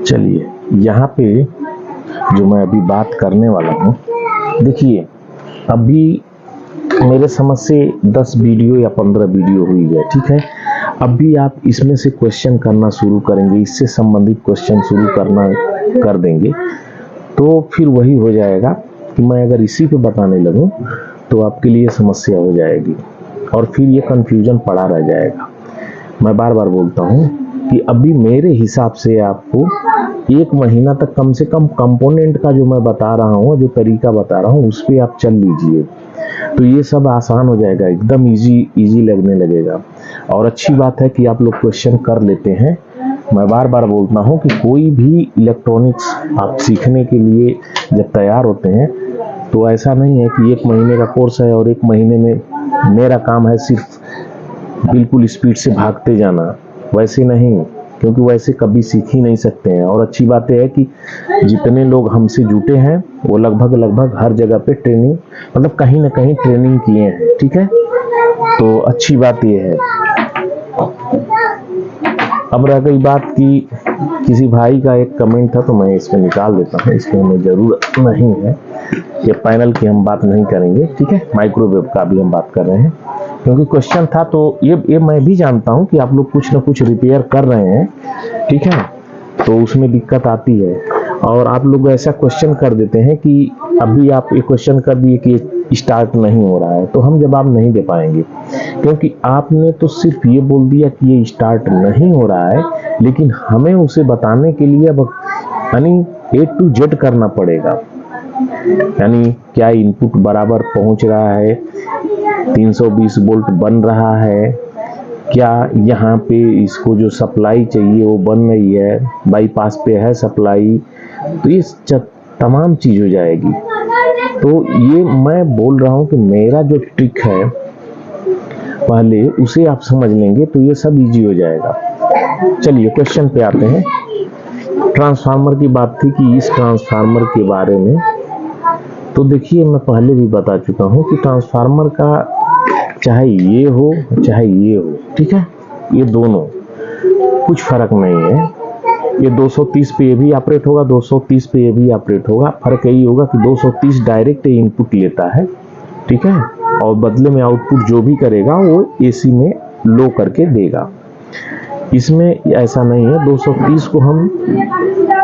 चलिए यहाँ पे जो मैं अभी बात करने वाला हूँ, देखिए अभी मेरे समझ से 10 वीडियो या 15 वीडियो हुई है, ठीक है। अभी आप इसमें से क्वेश्चन करना शुरू करेंगे, इससे संबंधित क्वेश्चन शुरू करना कर देंगे, तो फिर वही हो जाएगा कि मैं अगर इसी पे बताने लगूं तो आपके लिए समस्या हो जाएगी और फिर ये कंफ्यूजन पड़ा रह जाएगा। मैं बार बार बोलता हूँ कि अभी मेरे हिसाब से आपको 1 महीना तक कम से कम कंपोनेंट का जो मैं बता रहा हूँ, जो तरीका बता रहा हूँ, उस पर आप चल लीजिए, तो ये सब आसान हो जाएगा, एकदम इजी लगने लगेगा। और अच्छी बात है कि आप लोग क्वेश्चन कर लेते हैं। मैं बार बार बोलता हूँ कि कोई भी इलेक्ट्रॉनिक्स आप सीखने के लिए जब तैयार होते हैं तो ऐसा नहीं है कि 1 महीने का कोर्स है और 1 महीने में मेरा काम है सिर्फ बिल्कुल स्पीड से भागते जाना, वैसे नहीं, क्योंकि वैसे कभी सीख ही नहीं सकते हैं। और अच्छी बात है कि जितने लोग हमसे जुटे हैं वो लगभग हर जगह पे ट्रेनिंग, मतलब कहीं ना कहीं ट्रेनिंग किए हैं, ठीक है। तो अच्छी बात ये है। अब रह गई बात कि किसी भाई का एक कमेंट था, तो मैं इसको निकाल देता हूँ, इसकी हमें ज़रूरत नहीं है। ये पैनल की हम बात नहीं करेंगे, ठीक है। माइक्रोवेव का भी हम बात कर रहे हैं, क्योंकि क्वेश्चन था तो ये मैं भी जानता हूँ कि आप लोग कुछ ना कुछ रिपेयर कर रहे हैं, ठीक है, तो उसमें दिक्कत आती है। और आप लोग ऐसा क्वेश्चन कर देते हैं कि अभी आप एक क्वेश्चन कर दिए कि स्टार्ट नहीं हो रहा है, तो हम जवाब नहीं दे पाएंगे, क्योंकि आपने तो सिर्फ ये बोल दिया कि ये स्टार्ट नहीं हो रहा है, लेकिन हमें उसे बताने के लिए अब यानी A to Z करना पड़ेगा। यानी क्या इनपुट बराबर पहुंच रहा है, 320 वोल्ट बन रहा है, क्या यहाँ पे इसको जो सप्लाई चाहिए वो बन रही है, बाईपास पे है सप्लाई, तो ये तमाम चीज हो जाएगी। तो ये मैं बोल रहा हूँ कि मेरा जो ट्रिक है पहले उसे आप समझ लेंगे तो ये सब इजी हो जाएगा। चलिए क्वेश्चन पे आते हैं। ट्रांसफार्मर की बात थी कि इस ट्रांसफार्मर के बारे में, तो देखिए मैं पहले भी बता चुका हूँ कि ट्रांसफार्मर का चाहे ये हो चाहे ये हो, ठीक है, ये दोनों कुछ फर्क नहीं है। ये 230 पे ये भी ऑपरेट होगा, 230 पे ये भी ऑपरेट होगा। फर्क यही होगा कि 230 डायरेक्ट इनपुट लेता है, ठीक है, और बदले में आउटपुट जो भी करेगा वो एसी में लो करके देगा। इसमें ऐसा नहीं है, 230 को हम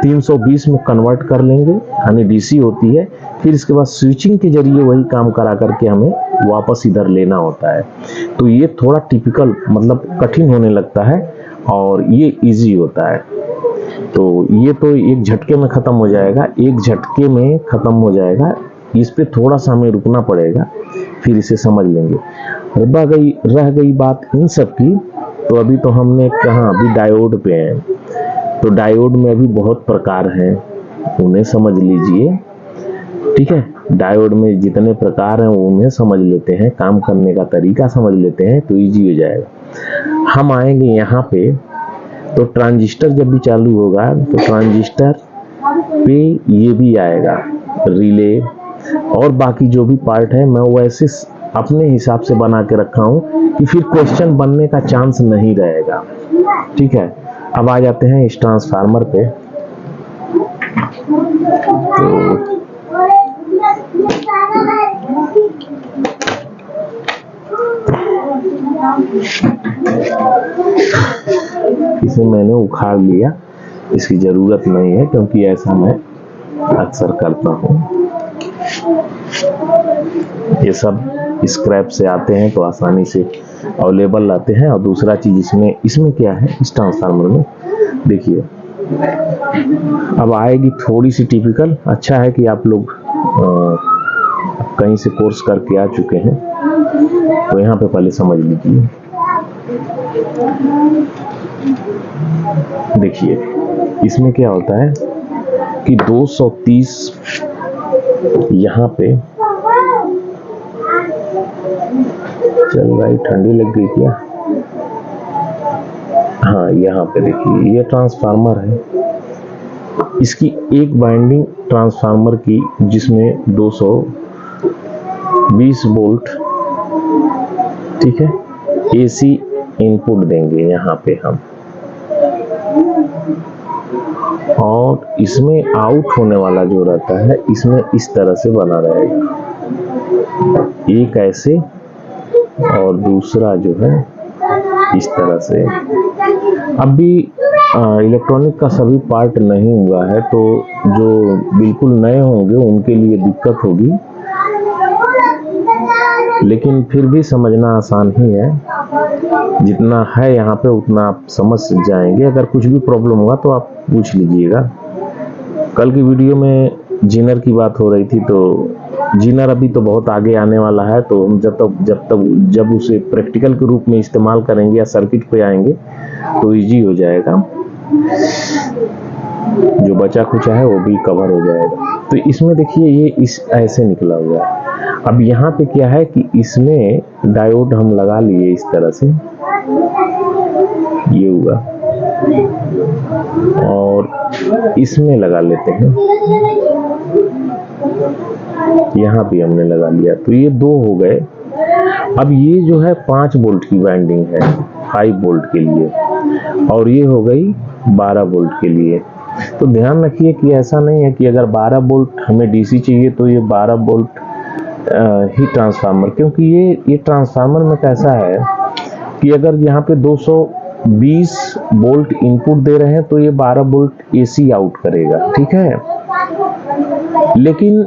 320 में कन्वर्ट कर लेंगे, यानी डीसी होती है, फिर इसके बाद स्विचिंग के जरिए वही काम करा करके हमें वापस इधर लेना होता है। तो ये थोड़ा टिपिकल मतलब कठिन होने लगता है और ये इजी होता है। तो ये तो एक झटके में खत्म हो जाएगा, एक झटके में खत्म हो जाएगा। इस पे थोड़ा सा हमें रुकना पड़ेगा, फिर इसे समझ लेंगे। रह गई बात इन सब की, तो अभी तो हमने कहा अभी डायोड पे हैं, तो डायोड में अभी बहुत प्रकार हैं, उन्हें समझ लीजिए, ठीक है। डायोड में जितने प्रकार हैं उन्हें समझ लेते हैं, काम करने का तरीका समझ लेते हैं तो इजी हो जाएगा। हम आएंगे यहाँ पे, तो ट्रांजिस्टर जब भी चालू होगा तो ट्रांजिस्टर पे ये भी आएगा, रिले और बाकी जो भी पार्ट है मैं वैसे अपने हिसाब से बना के रखा हूँ कि फिर क्वेश्चन बनने का चांस नहीं रहेगा, ठीक है। अब आ जाते हैं इस ट्रांसफार्मर पे। तो इसे मैंने उखाड़ लिया, इसकी जरूरत नहीं है, क्योंकि ऐसा मैं अक्सर करता हूँ। ये सब स्क्रैप से आते हैं तो आसानी से अवेलेबल आते हैं। और दूसरा चीज इसमें क्या है, इस ट्रांसफार्मर में देखिए, अब आएगी थोड़ी सी टिपिकल। अच्छा है कि आप लोग कहीं से कोर्स करके आ चुके हैं, तो यहाँ पे पहले समझ लीजिए। देखिए इसमें क्या होता है कि 230 यहाँ पे चल रहा है, ठंडी लग गई क्या? हाँ, यहाँ पे देखिए ये ट्रांसफार्मर है, इसकी एक वाइंडिंग ट्रांसफार्मर की जिसमें 220 वोल्ट, ठीक है, एसी इनपुट देंगे यहाँ पे हम, और इसमें आउट होने वाला जो रहता है इसमें इस तरह से बना रहेगा, एक ऐसे और दूसरा जो है इस तरह से। अब भी इलेक्ट्रॉनिक का सभी पार्ट नहीं हुआ है, तो जो बिल्कुल नए होंगे उनके लिए दिक्कत होगी, लेकिन फिर भी समझना आसान ही है। जितना है यहाँ पे उतना आप समझ जाएंगे। अगर कुछ भी प्रॉब्लम होगा तो आप पूछ लीजिएगा। कल की वीडियो में जीनर की बात हो रही थी, तो जीनर अभी तो बहुत आगे आने वाला है, तो हम जब उसे प्रैक्टिकल के रूप में इस्तेमाल करेंगे या सर्किट पे आएंगे तो इजी हो जाएगा, जो बचा खुचा है वो भी कवर हो जाएगा। तो इसमें देखिए ये इस ऐसे निकला हुआ है। अब यहाँ पे क्या है कि इसमें डायोड हम लगा लिए इस तरह से, ये हुआ, और इसमें लगा लेते हैं, यहाँ भी हमने लगा लिया, तो ये दो हो गए। अब ये जो है 5 वोल्ट की वाइंडिंग है 5 वोल्ट के लिए, और ये हो गई 12 वोल्ट के लिए। तो ध्यान रखिए कि ऐसा नहीं है कि अगर 12 वोल्ट हमें डीसी चाहिए तो ये 12 वोल्ट ही ट्रांसफार्मर, क्योंकि ये ट्रांसफार्मर में कैसा है कि अगर यहाँ पे 220 वोल्ट इनपुट दे रहे हैं तो ये 12 वोल्ट एसी आउट करेगा, ठीक है। लेकिन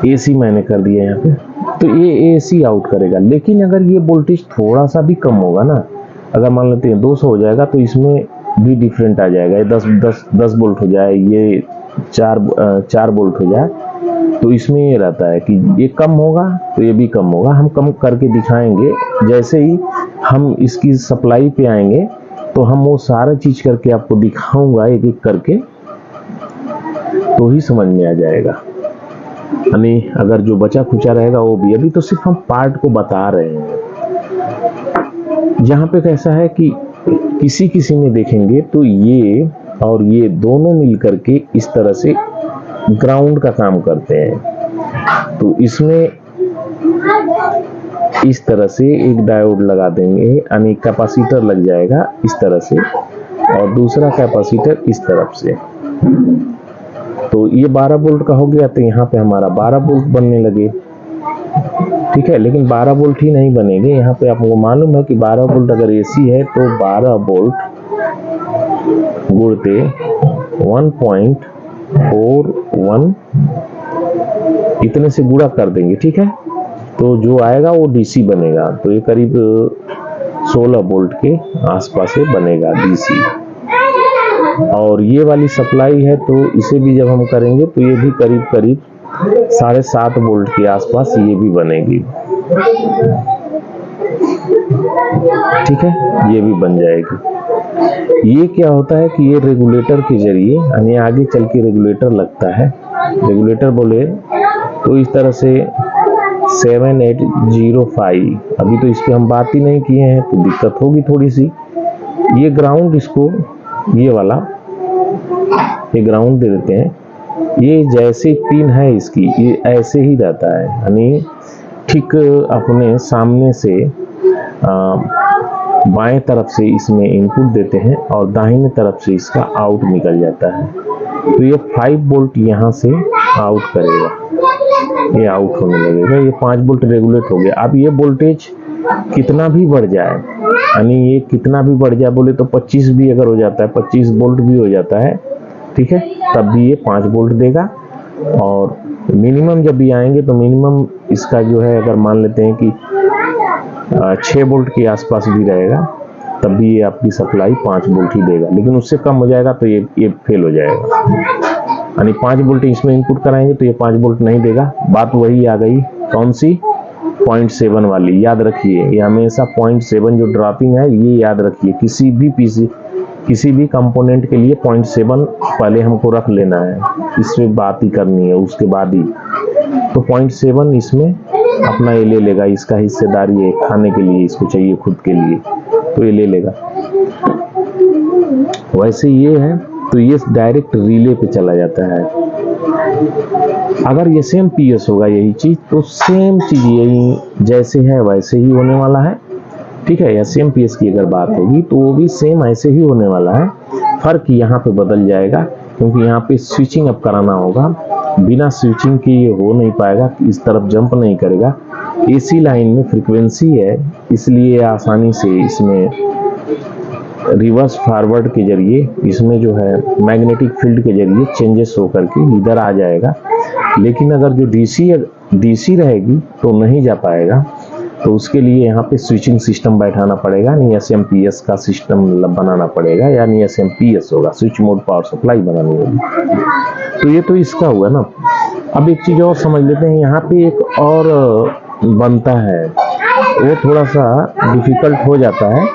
एसी मैंने कर दिया यहाँ पे, तो ये एसी आउट करेगा। लेकिन अगर ये वोल्टेज थोड़ा सा भी कम होगा ना, अगर मान लेते हैं 200 हो जाएगा तो इसमें भी डिफरेंट आ जाएगा, ये 10 वोल्ट हो जाए, ये 4 वोल्ट हो जाए, तो इसमें ये रहता है कि ये कम होगा तो ये भी कम होगा। हम कम करके दिखाएंगे, जैसे ही हम इसकी सप्लाई पे आएंगे तो हम वो सारा चीज करके आपको दिखाऊंगा एक एक करके, तो ही समझ में आ जाएगा। यानी अगर जो बचा खुचा रहेगा वो भी, अभी तो सिर्फ हम पार्ट को बता रहे हैं। यहाँ पे कैसा है कि किसी में देखेंगे तो ये और ये दोनों मिलकर के इस तरह से ग्राउंड का काम करते हैं। तो इसमें इस तरह से एक डायोड लगा देंगे, यानी कैपेसिटर लग जाएगा इस तरह से, और दूसरा कैपेसिटर इस तरफ से। तो ये 12 वोल्ट का हो गया, तो यहाँ पे हमारा 12 वोल्ट बनने लगे, ठीक है। लेकिन 12 वोल्ट ही नहीं बनेंगे, यहाँ पे आपको मालूम है कि 12 वोल्ट अगर एसी है तो 12 वोल्ट गुणते 1.41 इतने से गुणा कर देंगे, ठीक है। तो जो आएगा वो डीसी बनेगा, तो ये करीब 16 वोल्ट के आसपास से बनेगा डीसी। और ये वाली सप्लाई है, तो इसे भी जब हम करेंगे तो ये भी करीब 7.5 वोल्ट के आसपास ये भी बनेगी, ठीक है, ये भी बन जाएगी। ये क्या होता है कि ये रेगुलेटर के जरिए, यानी आगे चल के रेगुलेटर लगता है। रेगुलेटर बोले तो इस तरह से 7805, अभी तो इस पे हम बात ही नहीं किए हैं, तो दिक्कत होगी थोड़ी सी। ये ग्राउंड, इसको ये वाला ये ग्राउंड दे देते हैं। ये जैसे पिन है इसकी, ये ऐसे ही रहता है, यानी ठीक अपने सामने से बाएं तरफ से इसमें इनपुट देते हैं और दाहिने तरफ से इसका आउट निकल जाता है। तो ये 5 वोल्ट यहाँ से आउट करेगा, ये आउट होने लगेगा, ये 5 वोल्ट रेगुलेट हो गया। अब ये वोल्टेज कितना भी बढ़ जाए, यानी ये कितना भी बढ़ जाए बोले तो 25 भी अगर हो जाता है, 25 वोल्ट भी हो जाता है, ठीक है, तब भी ये 5 वोल्ट देगा। और मिनिमम जब भी आएंगे तो मिनिमम इसका जो है, अगर मान लेते हैं कि 6 वोल्ट के आसपास भी रहेगा, तब भी ये आपकी सप्लाई 5 वोल्ट ही देगा। लेकिन उससे कम हो जाएगा तो ये फेल हो जाएगा, यानी 5 वोल्ट इसमें इनपुट कराएंगे तो ये 5 वोल्ट नहीं देगा। बात वही आ गई, कौन सी, 0.7 वाली, याद रखिए। ये हमेशा 0.7 जो ड्रॉपिंग है, ये याद रखिए। किसी भी कंपोनेंट के लिए 0.7 पहले हमको रख लेना है, इसमें बात ही करनी है उसके बाद ही। तो 0.7 इसमें अपना ये ले लेगा, इसका हिस्सेदारी है खाने के लिए, इसको चाहिए खुद के लिए, तो ये ले लेगा। वैसे ये है, तो ये डायरेक्ट रिले पे चला जाता है। अगर ये सेम पीएस होगा यही चीज, तो सेम चीज यही जैसे है वैसे ही होने वाला है, ठीक है। SAMPS की अगर बात होगी तो वो भी सेम ऐसे ही होने वाला है। फर्क यहाँ पे बदल जाएगा क्योंकि यहाँ पे स्विचिंग अब कराना होगा। बिना स्विचिंग के ये हो नहीं पाएगा, इस तरफ जंप नहीं करेगा। AC लाइन में फ्रीक्वेंसी है, इसलिए आसानी से इसमें रिवर्स फॉरवर्ड के जरिए इसमें जो है मैग्नेटिक फील्ड के जरिए चेंजेस होकर के इधर आ जाएगा। लेकिन अगर जो DC रहेगी तो नहीं जा पाएगा, तो उसके लिए यहाँ पे स्विचिंग सिस्टम बैठाना पड़ेगा, यानी SMPS का सिस्टम बनाना पड़ेगा, यानी SMPS होगा, स्विच मोड पावर सप्लाई बनानी होगी। तो ये तो इसका हुआ ना। अब एक चीज़ और समझ लेते हैं, यहाँ पे एक और बनता है, वो थोड़ा सा डिफिकल्ट हो जाता है,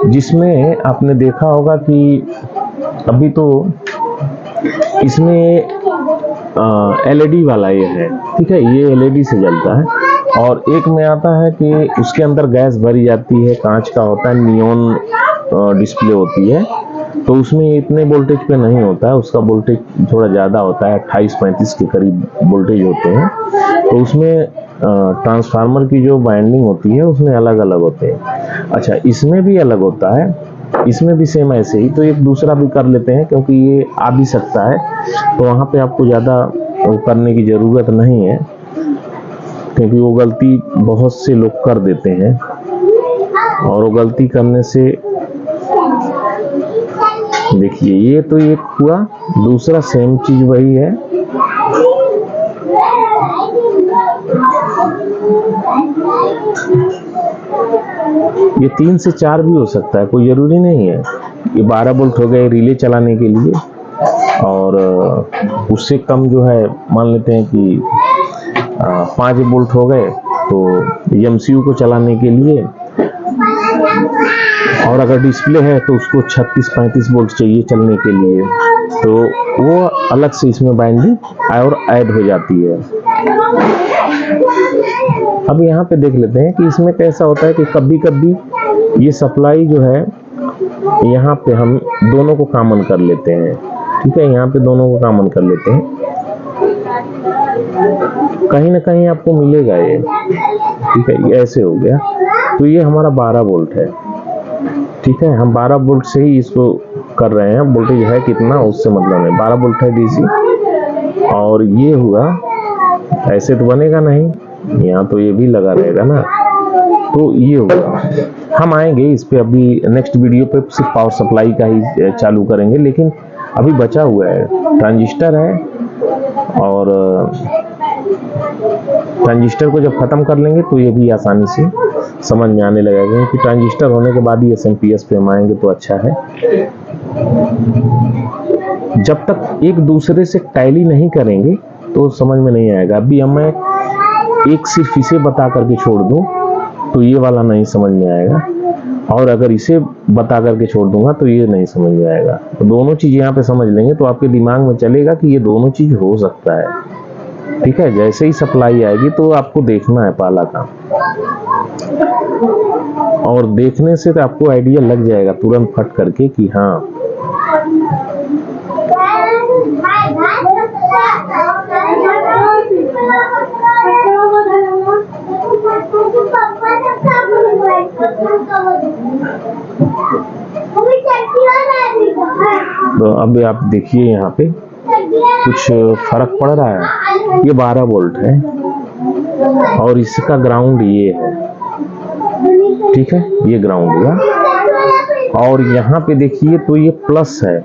जिसमें आपने देखा होगा कि अभी तो इसमें LED वाला ये है, ठीक है, ये LED से जलता है। और एक में आता है कि उसके अंदर गैस भरी जाती है, कांच का होता है, नियॉन डिस्प्ले होती है, तो उसमें इतने वोल्टेज पे नहीं होता है, उसका वोल्टेज थोड़ा ज़्यादा होता है, 28-35 के करीब वोल्टेज होते हैं। तो उसमें ट्रांसफार्मर की जो वाइंडिंग होती है उसमें अलग अलग होते हैं। अच्छा, इसमें भी अलग होता है, इसमें भी सेम ऐसे ही। तो एक दूसरा भी कर लेते हैं क्योंकि ये आ भी सकता है, तो वहाँ पे आपको ज़्यादा वो करने की ज़रूरत नहीं है, क्योंकि वो गलती बहुत से लोग कर देते हैं, और वो गलती करने से देखिए ये तो एक हुआ। दूसरा सेम चीज वही है, ये 3 से 4 भी हो सकता है, कोई जरूरी नहीं है। ये 12 वोल्ट हो गए रिले चलाने के लिए, और उससे कम जो है मान लेते हैं कि 5 वोल्ट हो गए तो MCU को चलाने के लिए, और अगर डिस्प्ले है तो उसको 36-35 वोल्ट चाहिए चलने के लिए, तो वो अलग से इसमें बाइंडिंग और ऐड हो जाती है। अब यहाँ पे देख लेते हैं कि इसमें कैसा होता है कि कभी कभी ये सप्लाई जो है यहाँ पे हम दोनों को कॉमन कर लेते हैं, ठीक है, यहाँ पे दोनों को कॉमन कर लेते हैं, कहीं ना कहीं आपको मिलेगा ये, ठीक है, ये ऐसे हो गया। तो ये हमारा 12 वोल्ट है, ठीक है, हम 12 वोल्ट से ही इसको कर रहे हैं, वोल्टेज है कितना उससे मतलब नहीं, 12 वोल्ट है DC। और ये हुआ, ऐसे तो बनेगा नहीं, यहाँ तो ये भी लगा रहेगा ना, तो ये होगा। हम आएंगे इस पे, अभी नेक्स्ट वीडियो पे सिर्फ पावर सप्लाई का ही चालू करेंगे, लेकिन अभी बचा हुआ है ट्रांजिस्टर है, और ट्रांजिस्टर को जब खत्म कर लेंगे तो ये भी आसानी से समझ में आने लगेगा, क्योंकि ट्रांजिस्टर होने के बाद ही SMPS पे हम आएंगे तो अच्छा है। जब तक एक दूसरे से टैली नहीं करेंगे तो समझ में नहीं आएगा। अभी मैं एक सिर्फ इसे बता करके छोड़ दूं तो ये वाला नहीं समझ में आएगा, और अगर इसे बता करके छोड़ दूंगा तो ये नहीं समझ में आएगा। तो दोनों चीज यहाँ पे समझ लेंगे तो आपके दिमाग में चलेगा कि ये दोनों चीज हो सकता है, ठीक है। जैसे ही सप्लाई आएगी तो आपको देखना है पहला काम, और देखने से तो आपको आइडिया लग जाएगा तुरंत फट करके कि हाँ तो अब आप देखिए यहाँ पे कुछ फर्क पड़ रहा है। ये 12 वोल्ट है और इसका ग्राउंड ये है, ठीक है, ये ग्राउंड हुआ। और यहाँ पे देखिए तो ये प्लस है,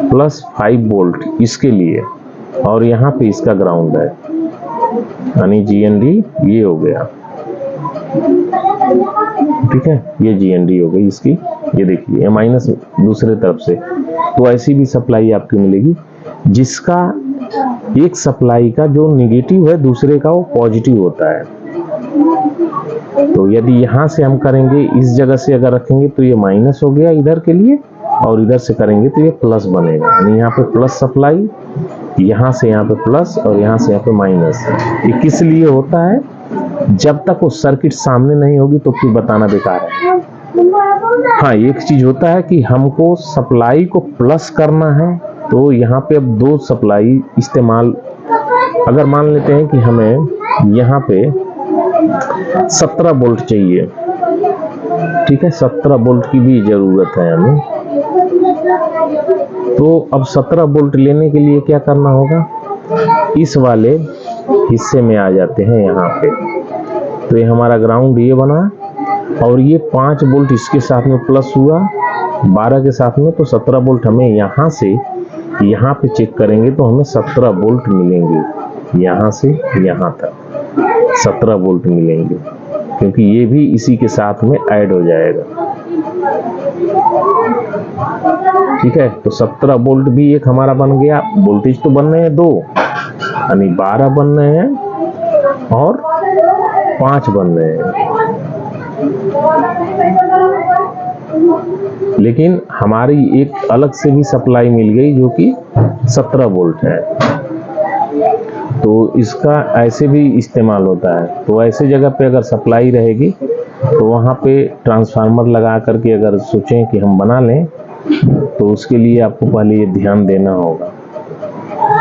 प्लस 5 वोल्ट इसके लिए, और यहाँ पे इसका ग्राउंड है, यानी GND ये हो गया, ठीक है, ये GND हो गई इसकी। ये देखिए ये माइनस दूसरे तरफ से, तो ऐसी भी सप्लाई आपकी मिलेगी जिसका एक सप्लाई का जो निगेटिव है दूसरे का वो पॉजिटिव होता है। तो यदि यहाँ से हम करेंगे, इस जगह से अगर रखेंगे तो ये माइनस हो गया इधर के लिए, और इधर से करेंगे तो ये प्लस बनेगा, यानी यहाँ पे प्लस सप्लाई, यहाँ से यहाँ पे प्लस और यहाँ से यहाँ पे माइनस। ये किस लिए होता है? जब तक वो सर्किट सामने नहीं होगी तो फिर बताना बेकार है। हाँ, एक चीज होता है कि हमको सप्लाई को प्लस करना है, तो यहाँ पे अब 2 सप्लाई इस्तेमाल, अगर मान लेते हैं कि हमें यहाँ पे 17 वोल्ट चाहिए, ठीक है, 17 वोल्ट की भी जरूरत है हमें। तो अब 17 वोल्ट लेने के लिए क्या करना होगा, इस वाले हिस्से में आ जाते हैं यहाँ पे। तो ये हमारा ग्राउंड ये बना और ये 5 वोल्ट इसके साथ में प्लस हुआ 12 के साथ में, तो 17 वोल्ट हमें यहाँ से यहाँ पे चेक करेंगे तो हमें 17 वोल्ट मिलेंगे, यहाँ से यहाँ तक 17 वोल्ट मिलेंगे, क्योंकि ये भी इसी के साथ में ऐड हो जाएगा। ठीक है, तो 17 वोल्ट भी एक हमारा बन गया। वोल्टेज तो बन रहे हैं 2, यानी 12 बन रहे हैं और 5 बन रहे हैं, लेकिन हमारी एक अलग से भी सप्लाई मिल गई जो कि 17 वोल्ट है। तो इसका ऐसे भी इस्तेमाल होता है। तो ऐसे जगह पे अगर सप्लाई रहेगी तो वहाँ पे ट्रांसफार्मर लगा करके अगर सोचें कि हम बना लें तो उसके लिए आपको पहले ये ध्यान देना होगा।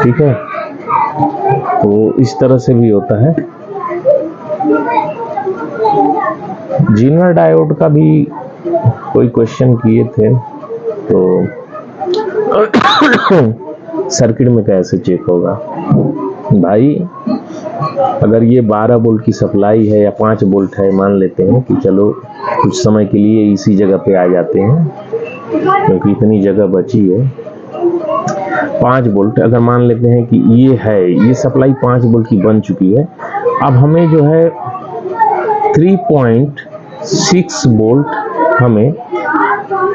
ठीक है, तो इस तरह से भी होता है। जीनर डायोड का भी कोई क्वेश्चन किए थे, तो सर्किट में कैसे चेक होगा भाई। अगर ये 12 वोल्ट की सप्लाई है या 5 वोल्ट है, मान लेते हैं कि चलो कुछ समय के लिए इसी जगह पे आ जाते हैं क्योंकि इतनी जगह बची है। 5 वोल्ट अगर मान लेते हैं कि ये है, ये सप्लाई 5 वोल्ट की बन चुकी है। अब हमें जो है 3.6 वोल्ट हमें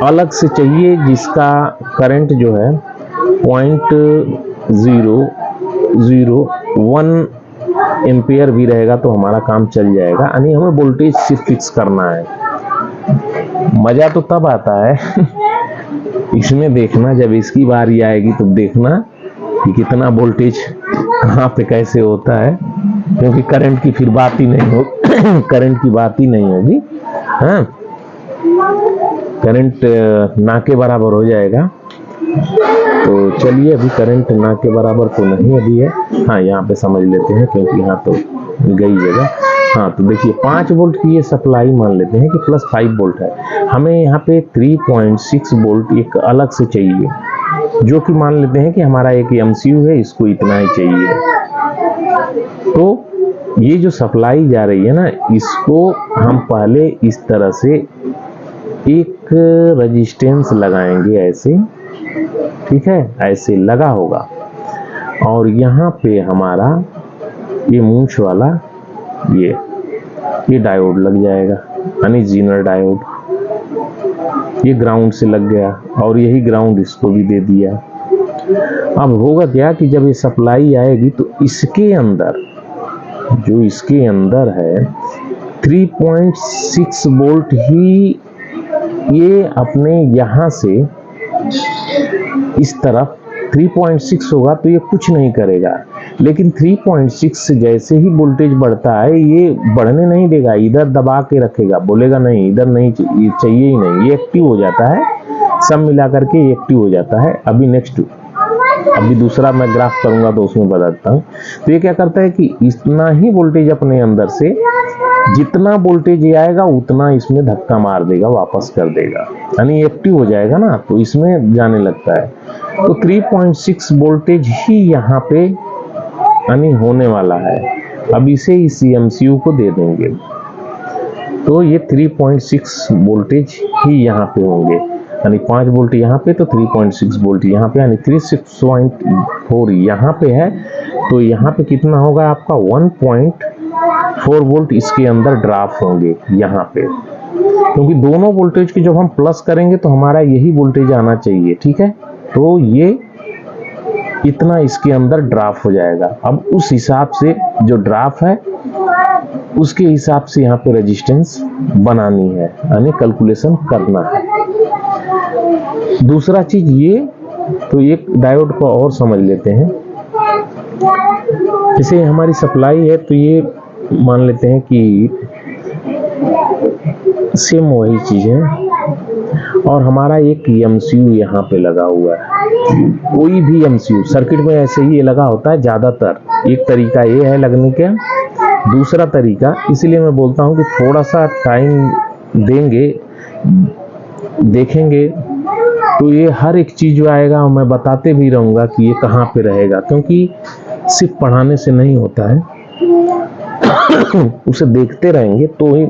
अलग से चाहिए, जिसका करंट जो है 0.001 एम्पियर भी रहेगा तो हमारा काम चल जाएगा। यानी हमें वोल्टेज सिर्फ फिक्स करना है। मजा तो तब आता है इसमें, देखना जब इसकी बारी आएगी तो देखना कि कितना वोल्टेज कहाँ पे कैसे होता है, क्योंकि करंट की फिर बात ही नहीं हो करंट की बात ही नहीं होगी। हाँ, करंट ना के बराबर हो जाएगा। तो चलिए, अभी करंट ना के बराबर तो नहीं अभी है। हाँ, यहाँ पे समझ लेते हैं क्योंकि यहाँ तो गई जगह। हाँ, तो देखिए 5 वोल्ट की ये सप्लाई मान लेते हैं कि प्लस 5 वोल्ट है। हमें यहाँ पे 3.6 वोल्ट एक अलग से चाहिए, जो कि मान लेते हैं कि हमारा एक MCU है, इसको इतना ही चाहिए। तो ये जो सप्लाई जा रही है ना, इसको हम पहले इस तरह से एक रेजिस्टेंस लगाएंगे ऐसे। ठीक है, ऐसे लगा होगा और यहाँ पे हमारा ये मूंछ वाला ये डायोड लग जाएगा, यानी जीनर डायोड। ये ग्राउंड से लग गया और यही ग्राउंड इसको भी दे दिया। अब होगा क्या कि जब ये सप्लाई आएगी तो इसके अंदर, जो इसके अंदर है 3.6 वोल्ट ही ये अपने यहाँ से इस तरफ 3.6 होगा तो ये कुछ नहीं करेगा। लेकिन 3.6 से जैसे ही वोल्टेज बढ़ता है ये बढ़ने नहीं देगा, इधर दबा के रखेगा, बोलेगा नहीं इधर नहीं चाहिए ही नहीं, ये एक्टिव हो जाता है। सब मिला करके ये एक्टिव हो जाता है। अभी दूसरा मैं ग्राफ करूंगा तो उसमें बताता हूँ। तो ये क्या करता है कि इतना ही वोल्टेज अपने अंदर से, जितना वोल्टेज ये आएगा उतना इसमें धक्का मार देगा, वापस कर देगा, यानी एक्टिव हो जाएगा ना, तो इसमें जाने लगता है। तो 3.6 वोल्टेज ही यहाँ पे यानी होने वाला है। अब इसे इस MCU को दे देंगे तो ये 3.6 वोल्टेज ही यहाँ पे होंगे, यानी 5 वोल्ट यहाँ पे तो 3.6 वोल्ट यहाँ पे, यानी 36.4 यहाँ पे है। तो यहाँ पे कितना होगा आपका 1.4 वोल्ट इसके अंदर ड्रॉप होंगे यहाँ पे, क्योंकि दोनों वोल्टेज की जब हम प्लस करेंगे तो हमारा यही वोल्टेज आना चाहिए। ठीक है, तो ये इतना इसके अंदर ड्रॉप हो जाएगा। अब उस हिसाब से जो ड्रॉप है उसके हिसाब से यहाँ पे रेजिस्टेंस बनानी है, यानी कैलकुलेशन करना है। दूसरा चीज ये, तो एक डायोड को और समझ लेते हैं। जैसे हमारी सप्लाई है तो ये मान लेते हैं कि सेम वही चीज है और हमारा एक MCU यहाँ पे लगा हुआ है। कोई भी MCU सर्किट में ऐसे ही ये लगा होता है ज्यादातर। एक तरीका ये है लगने का, दूसरा तरीका, इसलिए मैं बोलता हूँ कि थोड़ा सा टाइम देंगे देखेंगे तो ये हर एक चीज जो आएगा मैं बताते भी रहूंगा कि ये कहाँ पे रहेगा, क्योंकि सिर्फ पढ़ाने से नहीं होता है, उसे देखते रहेंगे तो ही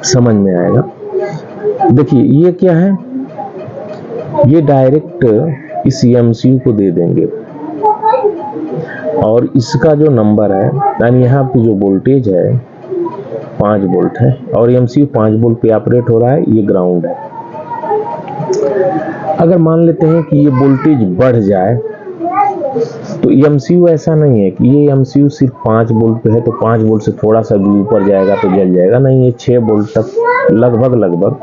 समझ में आएगा। देखिए ये क्या है, ये डायरेक्ट इस एमसीयू को दे देंगे और इसका जो नंबर है, यानी यहाँ पे जो वोल्टेज है 5 वोल्ट है और एमसीयू 5 वोल्ट पे ऑपरेट हो रहा है, ये ग्राउंड है। अगर मान लेते हैं कि ये वोल्टेज बढ़ जाए तो एमसीयू ऐसा नहीं है कि ये एमसीयू सिर्फ 5 वोल्ट पे है तो 5 वोल्ट से थोड़ा सा भी ऊपर जाएगा तो जल जाएगा, नहीं, ये 6 वोल्ट तक लगभग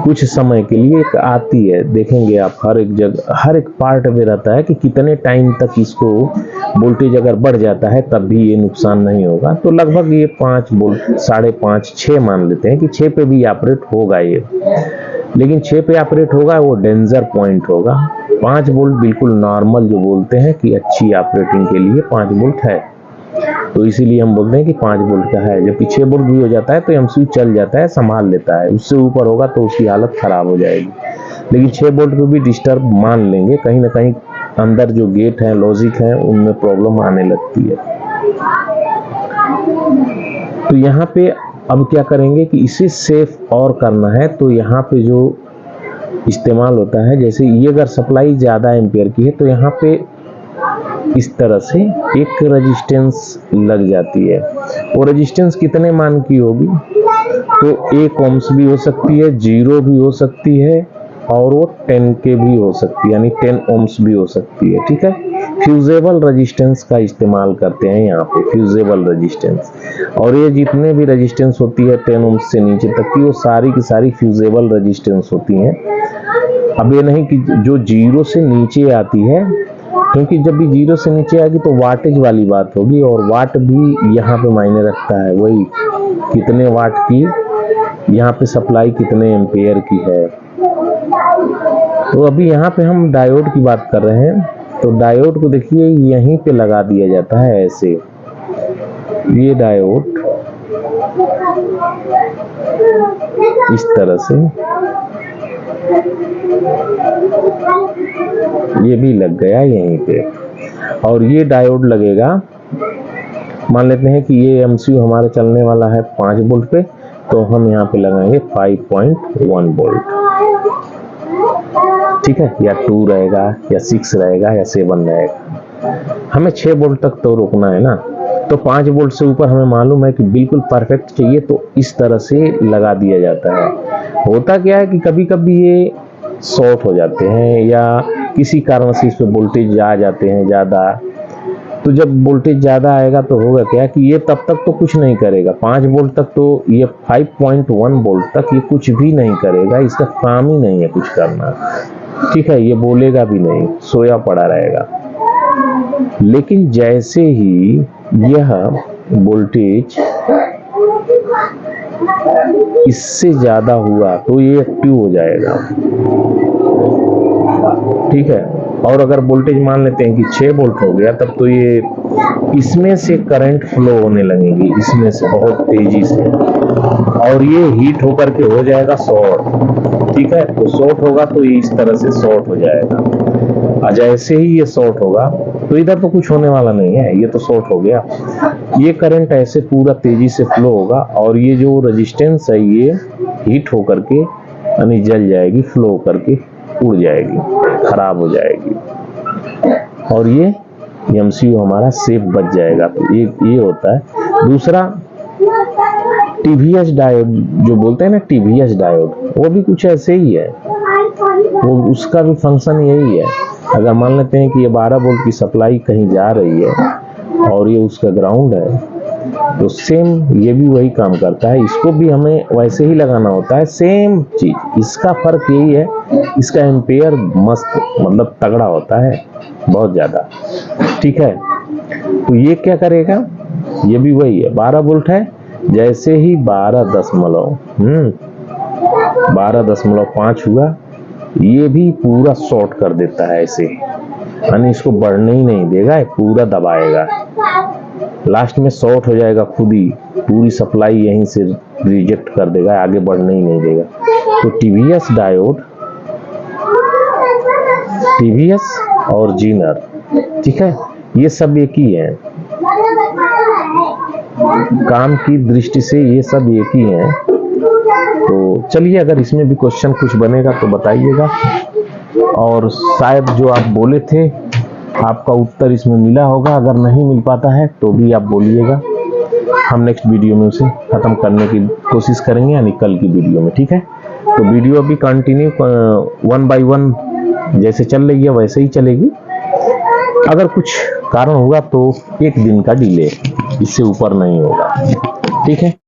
कुछ समय के लिए एक आती है। देखेंगे आप हर एक जगह हर एक पार्ट में रहता है कि कितने टाइम तक इसको वोल्टेज अगर बढ़ जाता है तब भी ये नुकसान नहीं होगा। तो लगभग ये 5 वोल्ट 5.5 6 मान लेते हैं कि 6 पे भी ऑपरेट होगा ये, लेकिन 6 पे ऑपरेट होगा वो डेंजर पॉइंट होगा। 5 वोल्ट बिल्कुल नॉर्मल जो बोलते हैं कि अच्छी ऑपरेटिंग के लिए 5 वोल्ट है, तो इसीलिए हम बोलते हैं कि 5 वोल्ट का है। जब 6 वोल्ट भी हो जाता है तो एमसीयू चल जाता है, संभाल लेता है, उससे ऊपर होगा तो उसकी हालत खराब हो जाएगी। लेकिन 6 वोल्ट पे भी डिस्टर्ब मान लेंगे, कहीं ना कहीं अंदर जो गेट है लॉजिक है उनमें प्रॉब्लम आने लगती है। तो यहाँ पे अब क्या करेंगे कि इसे सेफ और करना है, तो यहाँ पे जो इस्तेमाल होता है, जैसे ये अगर सप्लाई ज़्यादा एम्पियर की है तो यहाँ पे इस तरह से एक रेजिस्टेंस लग जाती है। वो रेजिस्टेंस कितने मान की होगी, तो 1 ओम्स भी हो सकती है, 0 भी हो सकती है और वो 10 के भी हो सकती है, यानी 10 ओम्स भी हो सकती है। ठीक है, फ्यूजेबल रेजिस्टेंस का इस्तेमाल करते हैं यहाँ पे, फ्यूजेबल रेजिस्टेंस। और ये जितने भी रेजिस्टेंस होती है 10 ओम्स से नीचे तक की, वो सारी की सारी फ्यूजेबल रेजिस्टेंस होती हैं। अब ये नहीं कि जो 0 से नीचे आती है, क्योंकि जब भी 0 से नीचे आएगी तो वाटेज वाली बात होगी और वाट भी यहाँ पे मायने रखता है, वही कितने वाट की यहाँ पे सप्लाई कितने एम्पेयर की है। तो अभी यहाँ पे हम डायोड की बात कर रहे हैं, तो डायोड को देखिए यहीं पे लगा दिया जाता है ऐसे, ये डायोड इस तरह से, ये भी लग गया यहीं पे, और ये डायोड लगेगा, मान लेते हैं कि ये एमसीयू हमारा चलने वाला है 5 वोल्ट पे, तो हम यहाँ पे लगाएंगे 5.1 वोल्ट। ठीक है, या 2 रहेगा या 6 रहेगा या 7 रहेगा, हमें 6 वोल्ट तक तो रोकना है ना। तो 5 वोल्ट से ऊपर हमें मालूम है कि बिल्कुल परफेक्ट चाहिए, तो इस तरह से लगा दिया जाता है। होता क्या है कि कभी कभी ये शॉर्ट हो जाते हैं या किसी कारण से इस पे वोल्टेज आ जाते हैं ज़्यादा, तो जब वोल्टेज ज़्यादा आएगा तो होगा क्या कि ये तब तक तो कुछ नहीं करेगा, 5 वोल्ट तक तो ये 5.1 वोल्ट तक ये कुछ भी नहीं करेगा, इसका काम ही नहीं है कुछ करना। ठीक है, ये बोलेगा भी नहीं, सोया पड़ा रहेगा। लेकिन जैसे ही यह वोल्टेज इससे ज़्यादा हुआ तो ये एक्टिव हो जाएगा। ठीक है, और अगर वोल्टेज मान लेते हैं कि 6 वोल्ट हो गया, तब तो ये इसमें से करंट फ्लो होने लगेगी, इसमें से बहुत तेजी से, और ये हीट होकर के हो जाएगा शॉर्ट। ठीक है, तो शॉर्ट होगा तो ये इस तरह से शॉर्ट हो जाएगा, और जैसे ही ये शॉर्ट होगा तो इधर तो कुछ होने वाला नहीं है, ये तो शॉर्ट हो गया, ये करंट ऐसे पूरा तेजी से फ्लो होगा और ये जो रेजिस्टेंस है ये हीट होकर के यानी जल जाएगी, फ्लो करके उड़ जाएगी, खराब हो जाएगी, और ये एमसीयू हमारा सेफ बच जाएगा। तो ये होता है। दूसरा टीवीएस डायोड जो बोलते हैं ना, टीवीएस डायोड, वो भी कुछ ऐसे ही है, वो उसका भी फंक्शन यही है। अगर मान लेते हैं कि ये 12 वोल्ट की सप्लाई कहीं जा रही है और ये उसका ग्राउंड है, तो सेम ये भी वही काम करता है, इसको भी हमें वैसे ही लगाना होता है, सेम चीज। इसका फर्क यही है, इसका एम्पेयर मस्त मतलब तगड़ा होता है, बहुत ज्यादा। ठीक है, तो ये क्या करेगा, ये भी वही है, 12 वोल्ट है, जैसे ही 12.5 हुआ, ये भी पूरा शॉर्ट कर देता है ऐसे, यानी इसको बढ़ने ही नहीं देगा, पूरा दबाएगा। लास्ट में शॉर्ट हो जाएगा खुद ही, पूरी सप्लाई यहीं से रिजेक्ट कर देगा, आगे बढ़ने ही नहीं देगा। तो टीवीएस डायोड, टीवीएस और जीनर, ठीक है, ये सब एक ही है, काम की दृष्टि से ये सब एक ही है। तो चलिए, अगर इसमें भी क्वेश्चन कुछ बनेगा तो बताइएगा, और शायद जो आप बोले थे आपका उत्तर इसमें मिला होगा, अगर नहीं मिल पाता है तो भी आप बोलिएगा, हम नेक्स्ट वीडियो में उसे खत्म करने की कोशिश करेंगे, यानी कल की वीडियो में, ठीक है। तो वीडियो अभी कंटिन्यू 1 बाय 1 जैसे चल रही है वैसे ही चलेगी, अगर कुछ कारण होगा तो 1 दिन का डिले, इससे ऊपर नहीं होगा, ठीक है।